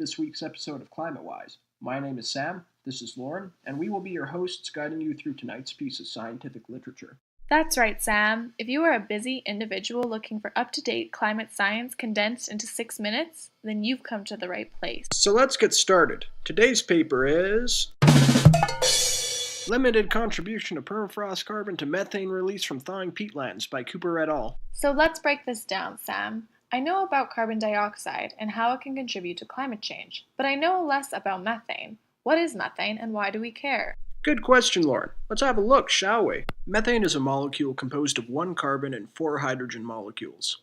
this week's episode of Climate Wise. My name is Sam, this is Lauren, and we will be your hosts guiding you through tonight's piece of scientific literature. That's right, Sam. If you are a busy individual looking for up-to-date climate science condensed into 6 minutes, then you've come to the right place. So let's get started. Today's paper is Limited Contribution of Permafrost Carbon to Methane Release from Thawing Peatlands by Cooper et al. So let's break this down, Sam. I know about carbon dioxide and how it can contribute to climate change, but I know less about methane. What is methane and why do we care? Good question, Lauren. Let's have a look, shall we? Methane is a molecule composed of 1 carbon and 4 hydrogen molecules.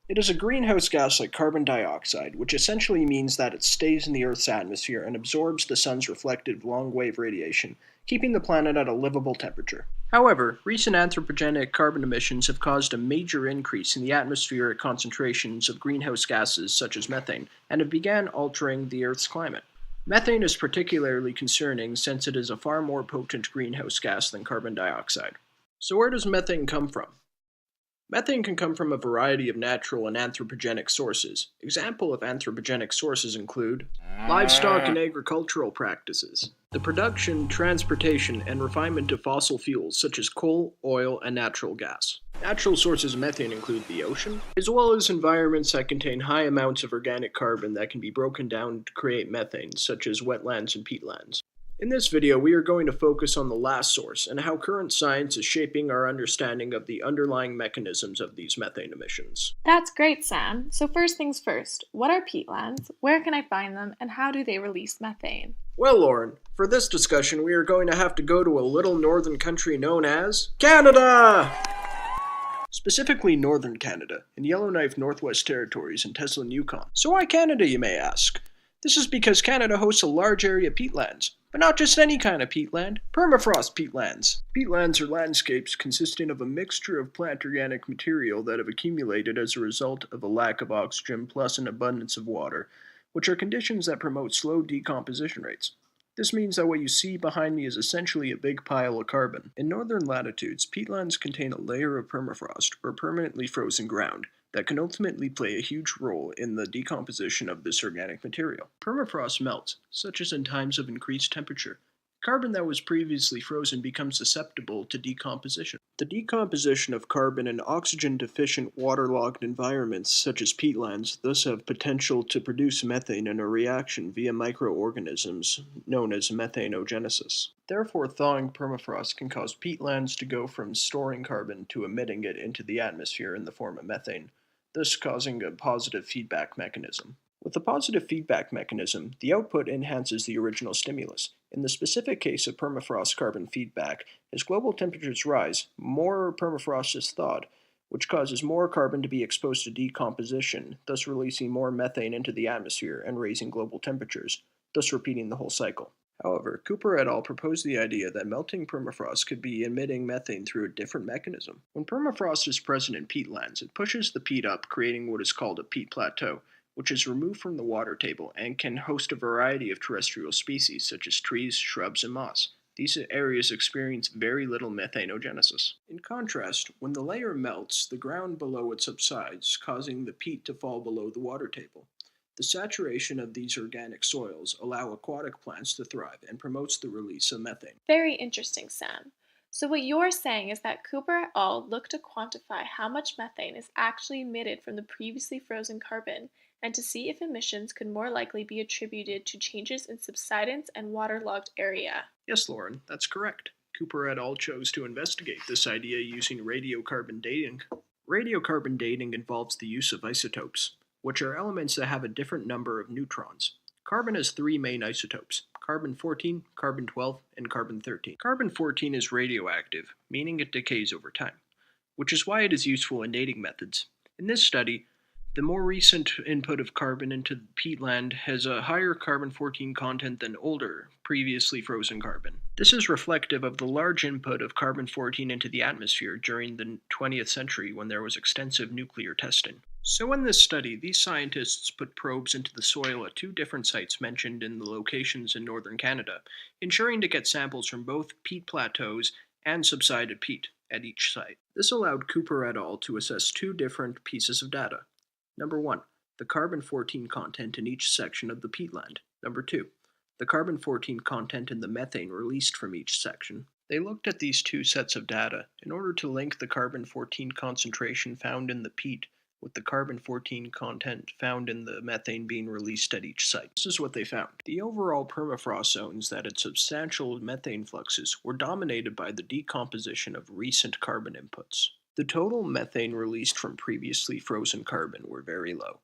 It is a greenhouse gas like carbon dioxide, which essentially means that it stays in the Earth's atmosphere and absorbs the sun's reflected long-wave radiation, keeping the planet at a livable temperature. However, recent anthropogenic carbon emissions have caused a major increase in the atmospheric concentrations of greenhouse gases such as methane, and have begun altering the Earth's climate. Methane is particularly concerning since it is a far more potent greenhouse gas than carbon dioxide. So where does methane come from? Methane can come from a variety of natural and anthropogenic sources. Examples of anthropogenic sources include livestock and agricultural practices, the production, transportation, and refinement of fossil fuels such as coal, oil, and natural gas. Natural sources of methane include the ocean, as well as environments that contain high amounts of organic carbon that can be broken down to create methane, such as wetlands and peatlands. In this video, we are going to focus on the last source and how current science is shaping our understanding of the underlying mechanisms of these methane emissions. That's great, Sam. So first things first, what are peatlands, where can I find them, and how do they release methane? Well, Lauren, for this discussion, we are going to have to go to a little northern country known as Canada! Specifically northern Canada, in Yellowknife Northwest Territories and Teslin, Yukon. So why Canada, you may ask? This is because Canada hosts a large area of peatlands, but not just any kind of peatland, permafrost peatlands. Peatlands are landscapes consisting of a mixture of plant organic material that have accumulated as a result of a lack of oxygen plus an abundance of water, which are conditions that promote slow decomposition rates. This means that what you see behind me is essentially a big pile of carbon. In northern latitudes, peatlands contain a layer of permafrost, or permanently frozen ground, that can ultimately play a huge role in the decomposition of this organic material. Permafrost melts, such as in times of increased temperature. Carbon that was previously frozen becomes susceptible to decomposition. The decomposition of carbon in oxygen-deficient waterlogged environments such as peatlands thus have potential to produce methane in a reaction via microorganisms known as methanogenesis. Therefore, thawing permafrost can cause peatlands to go from storing carbon to emitting it into the atmosphere in the form of methane, thus causing a positive feedback mechanism. With a positive feedback mechanism, the output enhances the original stimulus. In the specific case of permafrost carbon feedback, as global temperatures rise, more permafrost is thawed, which causes more carbon to be exposed to decomposition, thus releasing more methane into the atmosphere and raising global temperatures, thus repeating the whole cycle. However, Cooper et al. Proposed the idea that melting permafrost could be emitting methane through a different mechanism. When permafrost is present in peatlands, it pushes the peat up, creating what is called a peat plateau, which is removed from the water table and can host a variety of terrestrial species such as trees, shrubs, and moss. These areas experience very little methanogenesis. In contrast, when the layer melts, the ground below it subsides, causing the peat to fall below the water table. The saturation of these organic soils allow aquatic plants to thrive and promotes the release of methane. Very interesting, Sam. So what you're saying is that Cooper et al. Looked to quantify how much methane is actually emitted from the previously frozen carbon and to see if emissions could more likely be attributed to changes in subsidence and waterlogged area. Yes, Lauren, that's correct. Cooper et al. Chose to investigate this idea using radiocarbon dating. Radiocarbon dating involves the use of isotopes, which are elements that have a different number of neutrons. Carbon has 3 main isotopes: carbon-14, carbon-12, and carbon-13. Carbon-14 is radioactive, meaning it decays over time, which is why it is useful in dating methods. In this study, the more recent input of carbon into the peatland has a higher carbon-14 content than older, previously frozen carbon. This is reflective of the large input of carbon-14 into the atmosphere during the 20th century when there was extensive nuclear testing. So in this study, these scientists put probes into the soil at 2 different sites mentioned in the locations in northern Canada, ensuring to get samples from both peat plateaus and subsided peat at each site. This allowed Cooper et al. To assess 2 different pieces of data. Number 1, the carbon-14 content in each section of the peatland. Number 2, the carbon-14 content in the methane released from each section. They looked at these two sets of data in order to link the carbon-14 concentration found in the peat with the carbon-14 content found in the methane being released at each site. This is what they found. The overall permafrost zones that had substantial methane fluxes were dominated by the decomposition of recent carbon inputs. The total methane released from previously frozen carbon were very low.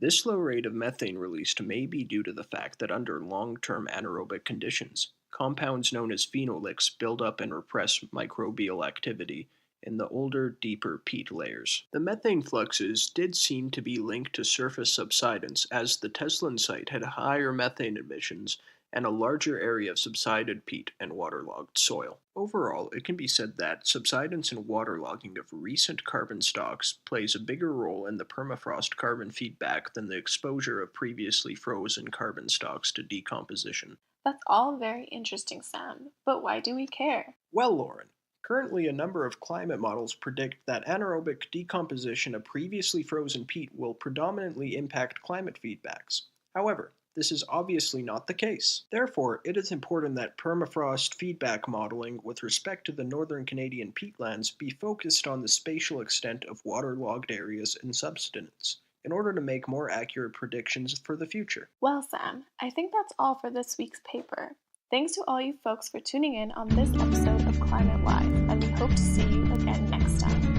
This low rate of methane released may be due to the fact that under long-term anaerobic conditions, compounds known as phenolics build up and repress microbial activity in the older, deeper peat layers. The methane fluxes did seem to be linked to surface subsidence, as the Teslin site had higher methane emissions and a larger area of subsided peat and waterlogged soil. Overall, it can be said that subsidence and waterlogging of recent carbon stocks plays a bigger role in the permafrost carbon feedback than the exposure of previously frozen carbon stocks to decomposition. That's all very interesting, Sam. But why do we care? Well, Lauren, currently a number of climate models predict that anaerobic decomposition of previously frozen peat will predominantly impact climate feedbacks. However, this is obviously not the case. Therefore, it is important that permafrost feedback modeling with respect to the northern Canadian peatlands be focused on the spatial extent of waterlogged areas and subsidence, in order to make more accurate predictions for the future. Well, Sam, I think that's all for this week's paper. Thanks to all you folks for tuning in on this episode of Climate Live, and we hope to see you again next time.